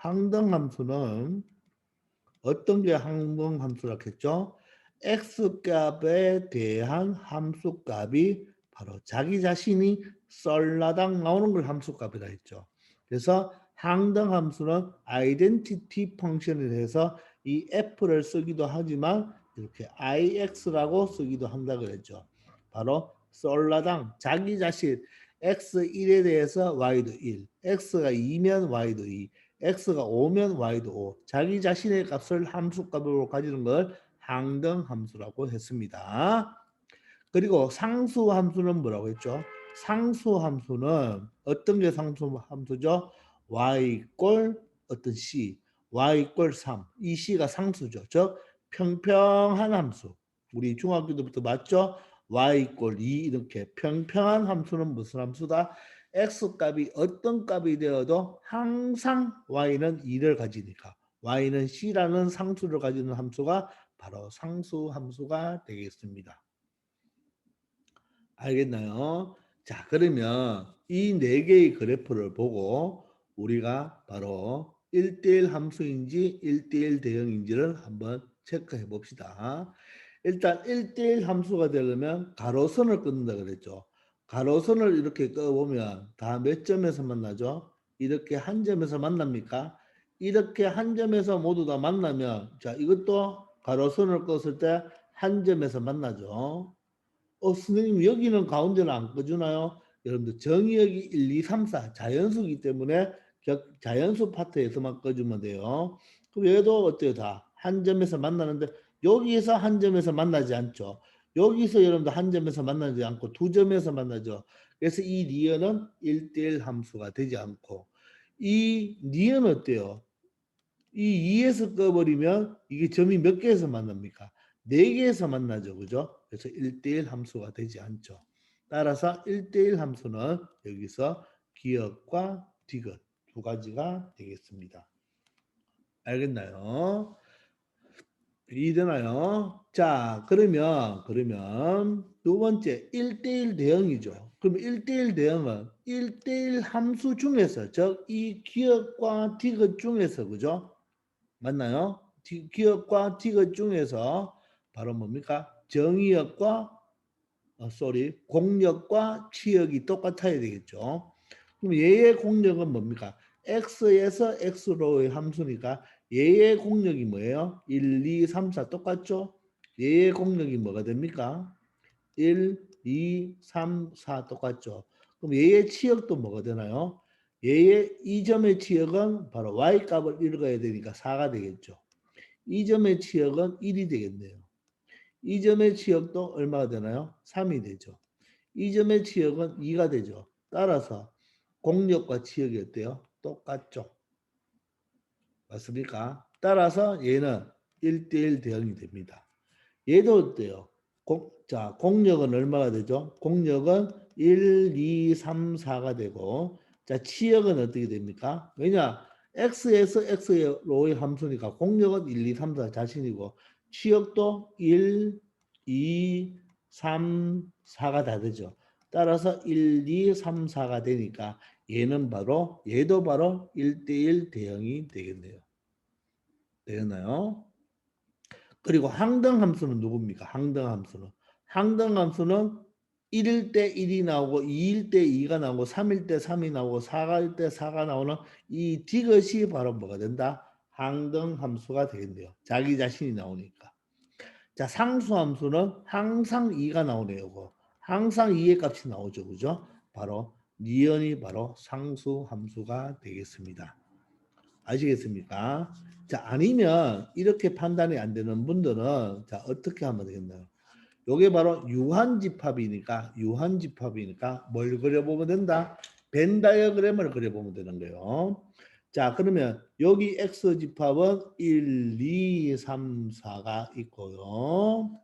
어떤 게 항등함수라고 했죠? x값에 대한 함수값이 바로 자기 자신이 썰라당 나오는 걸 함수값이라 했죠. 그래서 항등함수는 아이덴티티 펑션에 대해서 이 f를 쓰기도 하지만 이렇게 ix라고 쓰기도 한다 그랬죠. 바로 썰라당 자기 자신 x1에 대해서 y도 1, x가 2면 y도 2, x가 5면 y도 5. 자기 자신의 값을 함수값으로 가지는 걸 항등함수라고 했습니다. 그리고 상수함수는 뭐라고 했죠? 상수함수는 어떤 게 상수함수죠? y 꼴 어떤 c, y 꼴 3. 이 c가 상수죠. 즉 평평한 함수. 우리 중학교 때부터 맞죠? y 꼴 2 이렇게 평평한 함수는 무슨 함수다? x값이 어떤 값이 되어도 항상 y는 2를 가지니까 y는 c라는 상수를 가지는 함수가 바로 상수함수가 되겠습니다. 알겠나요? 자, 그러면 이 네 개의 그래프를 보고 우리가 바로 1대1 함수인지 1대1 대응인지를 한번 체크해 봅시다. 일단 1대1 함수가 되려면 가로선을 끊는다 그랬죠. 가로선을 이렇게 꺼보면 다 몇 점에서 만나죠? 이렇게 한 점에서 만납니까? 이렇게 한 점에서 모두 다 만나면 자, 이것도 가로선을 껐을 때 한 점에서 만나죠. 선생님 여기는 가운데는 안 꺼주나요? 여러분들 정의역이 1, 2, 3, 4 자연수이기 때문에 자연수 파트에서만 꺼주면 돼요. 그럼 얘도 어때요? 다 한 점에서 만나는데 여기에서 한 점에서 만나지 않죠. 여기서 여러분들 한 점에서 만나지 않고 두 점에서 만나죠. 그래서 이 니은은 1대1 함수가 되지 않고 이 니은 어때요? 이 2에서 꺼버리면 이게 점이 몇 개에서 만납니까? 4개에서 만나죠. 그죠? 그래서 1대1 함수가 되지 않죠. 따라서 1대1 함수는 여기서 기역과 디귿 두 가지가 되겠습니다. 알겠나요? 이해되나요? 자, 그러면 두 번째 1대1 대응이죠. 그럼 1대1 대응은 1대1 함수 중에서 즉 이 기역과 디귿 중에서 그죠? 맞나요? 기역과 디귿 중에서 바로 뭡니까? 정의역과 공역과 치역이 똑같아야 되겠죠. 그럼 얘의 공역은 뭡니까? x에서 x로의 함수니까 얘의 공역이 뭐예요? 1, 2, 3, 4 똑같죠? 얘의 공역이 뭐가 됩니까? 1, 2, 3, 4 똑같죠? 그럼 얘의 치역도 뭐가 되나요? 얘의 이 점의 치역은 바로 y 값을 읽어야 되니까 4가 되겠죠. 이 점의 치역은 1이 되겠네요. 이 점의 치역도 얼마가 되나요? 3이 되죠. 이 점의 치역은 2가 되죠. 따라서 공역과 치역이 어때요? 똑같죠. 맞습니까? 따라서 얘는 1대1 대응이 됩니다. 얘도 어때요? 자, 공력은 얼마가 되죠? 공력은 1, 2, 3, 4가 되고, 자, 치역은 어떻게 됩니까? 왜냐? x에서 x로의 함수니까 공력은 1, 2, 3, 4 자신이고, 치역도 1, 2, 3, 4가 다 되죠. 따라서 1, 2, 3, 4가 되니까 얘도 바로 1대1 대응이 되겠네요. 되겠나요? 그리고 항등함수는 누굽니까? 항등함수는. 항등함수는 1일 때 1이 나오고 2일 때 2가 나오고 3일 때 3이 나오고 4일 때 4가 나오는 이 디귿이 바로 뭐가 된다? 항등함수가 되겠네요. 자기 자신이 나오니까. 자, 상수함수는 항상 2가 나오네요. 항상 2의 값이 나오죠. 그죠? 바로 니은이 바로 상수함수가 되겠습니다. 아시겠습니까? 자, 아니면 이렇게 판단이 안 되는 분들은 자, 어떻게 하면 되겠나요? 요게 바로 유한집합이니까 뭘 그려보면 된다? 벤 다이어그램을 그려보면 되는 거예요. 자, 그러면 여기 X집합은 1, 2, 3, 4가 있고요.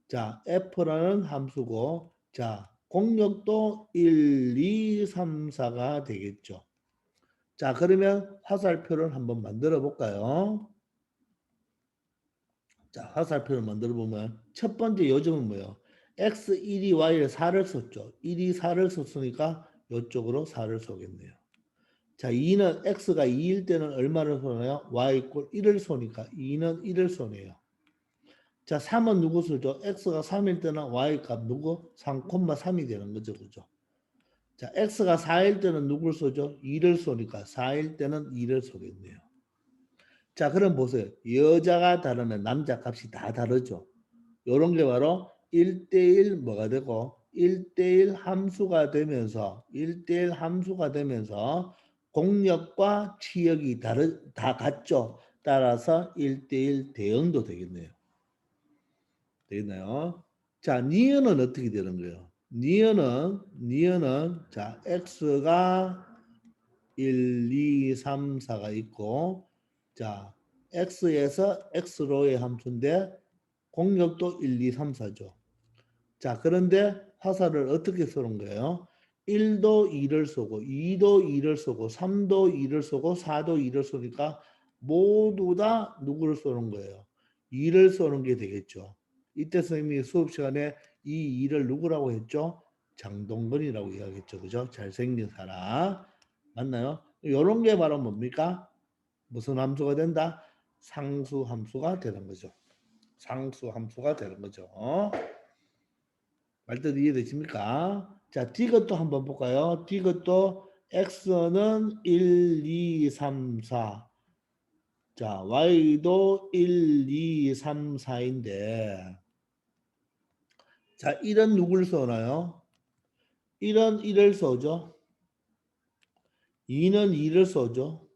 자, F라는 함수고 자, 공력도 1, 2, 3, 4가 되겠죠. 자, 그러면 화살표를 한번 만들어 볼까요? 자, 화살표를 만들어 보면 첫 번째 요점은 뭐예요? x 1이 y에 4를 썼죠. 1이 4를 썼으니까 이쪽으로 4를 쏘겠네요. 자, 2는 x가 2일 때는 얼마를 쏘나요? y 이꼴 1을 쏘니까 2는 1을 쏘네요. 자, 3은 누구 쏘죠? x가 3일 때는 y 값 누구? 3,3이 되는 거죠. 그죠? 자, x가 4일 때는 누굴 쏘죠? 2를 쏘니까 4일 때는 2를 쏘겠네요. 자, 그럼 보세요. 여자가 다르면 남자 값이 다 다르죠. 요런 게 바로 1대1 뭐가 되고 1대1 함수가 되면서 1대1 함수가 되면서 공력과 치역이 다 같죠. 따라서 1대1 대응도 되겠네요. 되겠나요? 자, 니은은 어떻게 되는 거예요? 니은은 자, x가 1, 2, 3, 4가 있고 자, x에서 x로의 함수인데 공력도 1, 2, 3, 4죠. 자, 그런데 화살을 어떻게 쏘는 거예요? 1도 2를 쏘고 2도 2를 쏘고 3도 2를 쏘고 4도 2를 쏘니까 모두 다 누구를 쏘는 거예요? 2를 쏘는 게 되겠죠. 이때 선생님이 수업 시간에 이 2를 누구라고 했죠? 장동건이라고 이야기했죠. 그죠? 잘생긴 사람. 맞나요? 이런 게 바로 뭡니까? 무슨 함수가 된다? 상수 함수가 되는 거죠. 상수 함수가 되는 거죠. 말뜻 이해되십니까? 자, 디귿도 한번 볼까요? 디귿도 x는 1, 2, 3, 4. 자, y도 1, 2, 3, 4인데 자, 1은 누굴 써나요? 1은 1을 써죠. 2는 2를 써죠.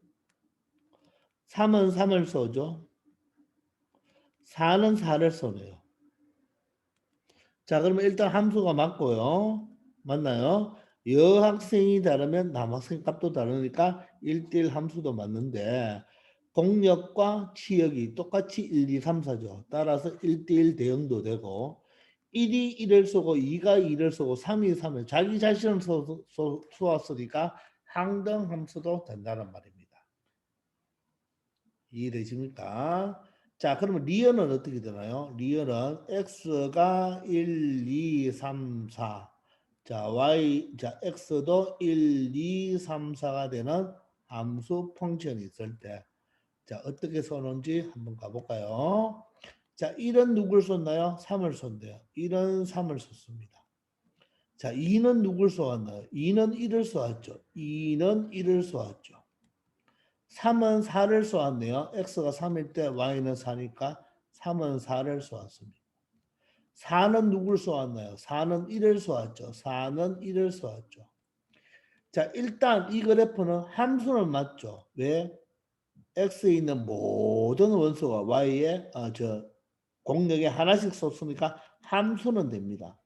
3은 3을 써죠. 4는 4를 써네요. 자, 그러면 일단 함수가 맞고요. 맞나요? 여학생이 다르면 남학생 값도 다르니까 1대1 함수도 맞는데 공력과 치역이 똑같이 1, 2, 3, 4죠. 따라서 1대1 대응도 되고 1이 1을 쓰고 2가 2를 쓰고 3이 3을 자기 자신을 쏘았으니까 항등 함수도 된다는 말입니다. 이해되십니까? 자, 그러면 리언은 어떻게 되나요? 리언은 x가 1, 2, 3, 4. 자, 자, x도 1, 2, 3, 4가 되는 함수 펑션이 있을 때. 자, 어떻게 써놓은지 한번 가볼까요? 자, 1은 누굴 썼나요? 3을 썼대요. 1은 3을 썼습니다. 자, 2는 누굴 쏘았나요? 2는 1을 쏘았죠. 2는 1을 쏘았죠. 3은 4를 쏘았네요. x가 3일 때 y는 4니까 3은 4를 쏘았습니다. 4는 누굴 쏘았나요? 4는 1을 쏘았죠. 4는 1을 쏘았죠. 자, 일단 이 그래프는 함수는 맞죠. 왜? x에 있는 모든 원소가 y에 공력에 하나씩 썼으니까 함수는 됩니다.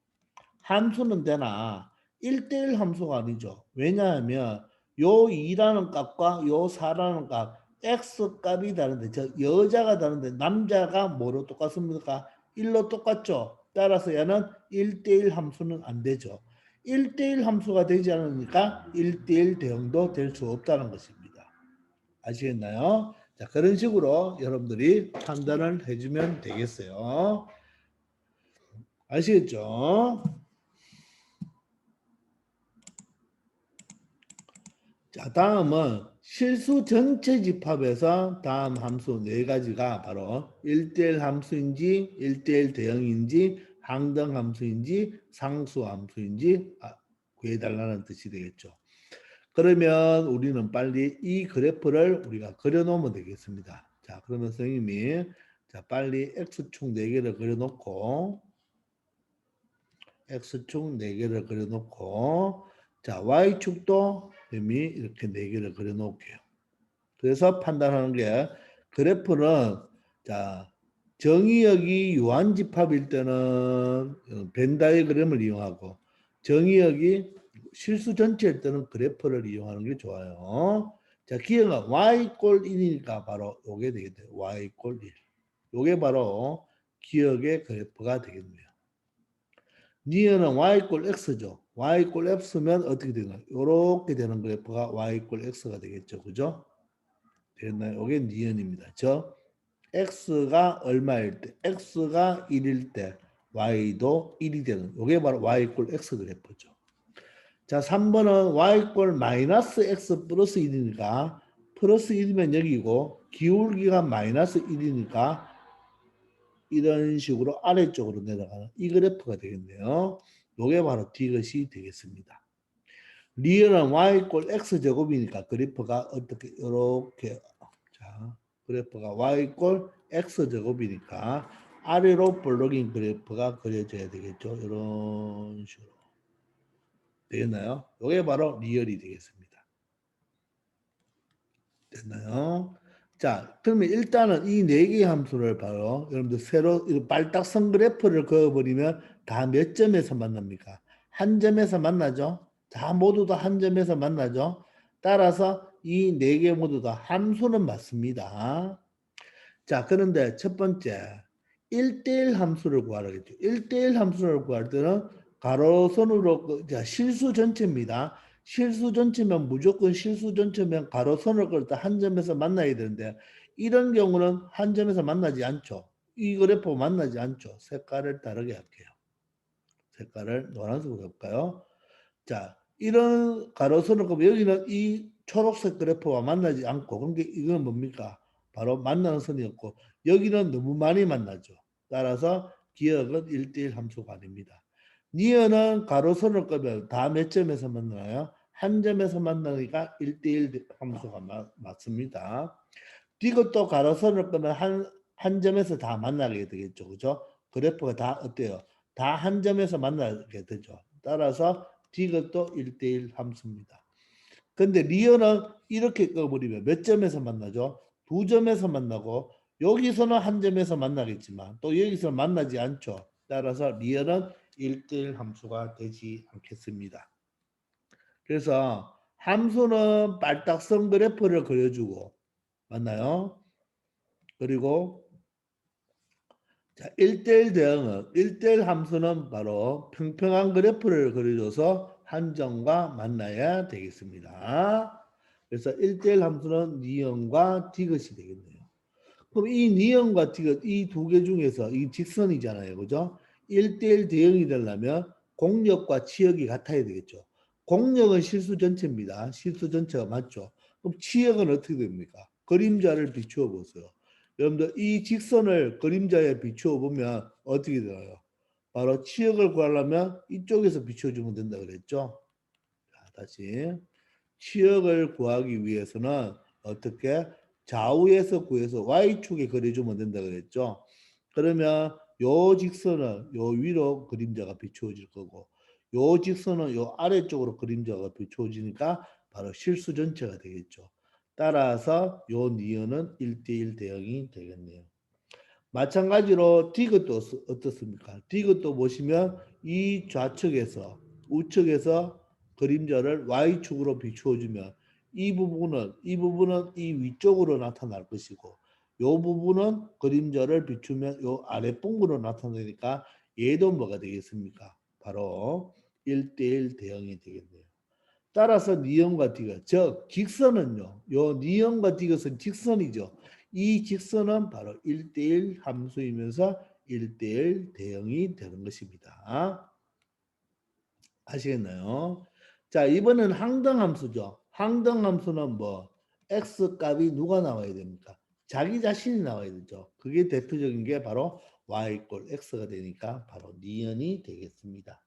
함수는 되나 1대1 함수가 아니죠. 왜냐하면 요 2라는 값과 요 4라는 값 X 값이 다른데 저 여자가 다른데 남자가 뭐로 똑같습니까? 1로 똑같죠. 따라서 얘는 1대1 함수는 안 되죠. 1대1 함수가 되지 않으니까 1대1 대응도 될 수 없다는 것입니다. 아시겠나요? 자, 그런 식으로 여러분들이 판단을 해주면 되겠어요. 아시겠죠? 자, 다음은 실수 전체 집합에서 다음 함수 네 가지가 바로 1대1 함수인지 1대1 대응인지 항등 함수인지 상수 함수인지 구해달라는 뜻이 되겠죠. 그러면 우리는 빨리 이 그래프를 우리가 그려놓으면 되겠습니다. 자, 그러면 선생님이 자 빨리 x축 4개를 그려놓고 x축 4개를 그려놓고 자 y축도 이미 이렇게 4개를 그려놓을게요. 그래서 판단하는 게 그래프는 자 정의역이 유한집합일 때는 벤 다이어그램을 이용하고 정의역이 실수 전체일 때는 그래프를 이용하는 게 좋아요. 자 기억은 y 꼴 1이니까 바로 요게 되겠죠. y 꼴 1. 요게 바로 기억의 그래프가 되겠네요. 니은은 y 꼴 x죠. y 꼴 x면 어떻게 되나요? 이렇게 되는 그래프가 y 꼴 x가 되겠죠. 그죠? 됐나요? 이게 니은입니다. 저 x가 얼마일 때, x가 1일 때 y도 1이 되는 이게 바로 y 꼴 x 그래프죠. 자, 3번은 y 꼴 마이너스 x 플러스 1이니까 플러스 1이면 여기고 기울기가 마이너스 1이니까 이런 식으로 아래쪽으로 내려가는 이 그래프가 되겠네요. 이게 바로 D것이 되겠습니다. 리얼은 y 꼴 x 제곱이니까 그래프가 어떻게 이렇게 자 그래프가 y 꼴 x 제곱이니까 아래로 볼록인 그래프가 그려져야 되겠죠. 이런 식으로 되겠나요? 이게 바로 리얼이 되겠습니다. 됐나요? 자, 그러면 일단은 이 네 개의 함수를 바로 여러분들 새로 빨딱선 그래프를 그어버리면 다 몇 점에서 만납니까? 한 점에서 만나죠? 다 모두 다 한 점에서 만나죠? 따라서 이 네 개 모두 다 함수는 맞습니다. 자, 그런데 첫 번째 1대1 함수를 구하라겠죠. 1대1 함수를 구할 때는 가로선으로 자, 실수 전체입니다. 실수 전체면 무조건 실수 전체면 가로선을 그을 때 한 점에서 만나야 되는데 이런 경우는 한 점에서 만나지 않죠. 이 그래프 만나지 않죠. 색깔을 다르게 할게요. 색깔을 노란색으로 해볼까요? 자, 이런 가로선을 그으면 여기는 이 초록색 그래프와 만나지 않고 그러니까 이건 뭡니까? 바로 만나는 선이었고 여기는 너무 많이 만나죠. 따라서 기억은 1대1 함수가 아닙니다. 니은은 가로선을 끄면 다 몇 점에서 만나요? 한 점에서 만나니까 1대1 함수가 맞습니다. 이것도 가로선을 끄면 한 점에서 다 만나게 되겠죠. 그죠? 그래프가 다 어때요? 다 한 점에서 만나게 되죠. 따라서 이것도 1대1 함수입니다. 근데 리얼은 이렇게 꺼버리면 몇 점에서 만나죠? 두 점에서 만나고 여기서는 한 점에서 만나겠지만 또 여기서는 만나지 않죠. 따라서 리얼은 1대1 함수가 되지 않겠습니다. 그래서 함수는 빨딱선 그래프를 그려주고 맞나요? 그리고 자, 1대1 대응은 1대1 함수는 바로 평평한 그래프를 그려줘서 한 점과 만나야 되겠습니다. 그래서 1대1 함수는 니은과 디귿이 되겠네요. 그럼 이 니은과 디귿 이 두 개 중에서 이 직선이잖아요. 그죠? 1대1 대응이 되려면 공력과 치역이 같아야 되겠죠. 공력은 실수 전체입니다. 실수 전체가 맞죠. 그럼 치역은 어떻게 됩니까? 그림자를 비추어 보세요. 여러분들 이 직선을 그림자에 비추어 보면 어떻게 되나요? 바로 치역을 구하려면 이쪽에서 비춰주면 된다 그랬죠. 자, 다시 치역을 구하기 위해서는 어떻게 좌우에서 구해서 y축에 그려주면 된다 그랬죠. 그러면 요 직선은 요 위로 그림자가 비추어질 거고 요 직선은 요 아래쪽으로 그림자가 비추어지니까 바로 실수 전체가 되겠죠. 따라서 요 니은은 1대1 대응이 되겠네요. 마찬가지로 디귿도 어떻습니까? 디귿도 보시면 이 좌측에서 우측에서 그림자를 y축으로 비추어주면 이 부분은 이 위쪽으로 나타날 것이고 요 부분은 그림자를 비추면 요 아랫부분으로 나타나니까 얘도 뭐가 되겠습니까? 바로 1대1 대응이 되겠네요. 따라서 니은과 디귿, 즉 직선은요. 요 니은과 디귿은 직선이죠. 이 직선은 바로 1대1 함수이면서 1대1 대응이 되는 것입니다. 아시겠나요? 자, 이번엔 항등함수죠. 항등함수는 뭐 x 값이 누가 나와야 됩니까? 자기 자신이 나와야 되죠. 그게 대표적인 게 바로 y 꼴 x가 되니까 바로 니은이 되겠습니다.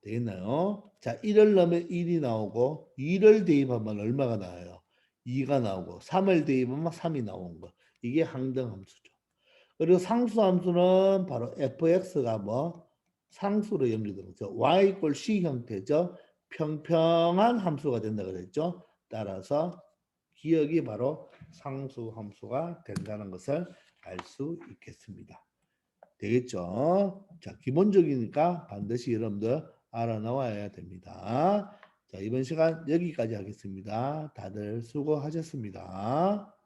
되겠나요? 자, 1을 넣으면 1이 나오고 2를 대입하면 얼마가 나와요? 2가 나오고 3을 대입하면 3이 나오는 거. 이게 항등함수죠. 그리고 상수함수는 바로 fx가 뭐 상수로 연결되는 거죠. y 꼴 c 형태죠. 평평한 함수가 된다 그랬죠. 따라서 기억이 바로 상수함수가 된다는 것을 알 수 있겠습니다. 되겠죠? 자, 기본적이니까 반드시 여러분들 알아놓아야 됩니다. 자, 이번 시간 여기까지 하겠습니다. 다들 수고하셨습니다.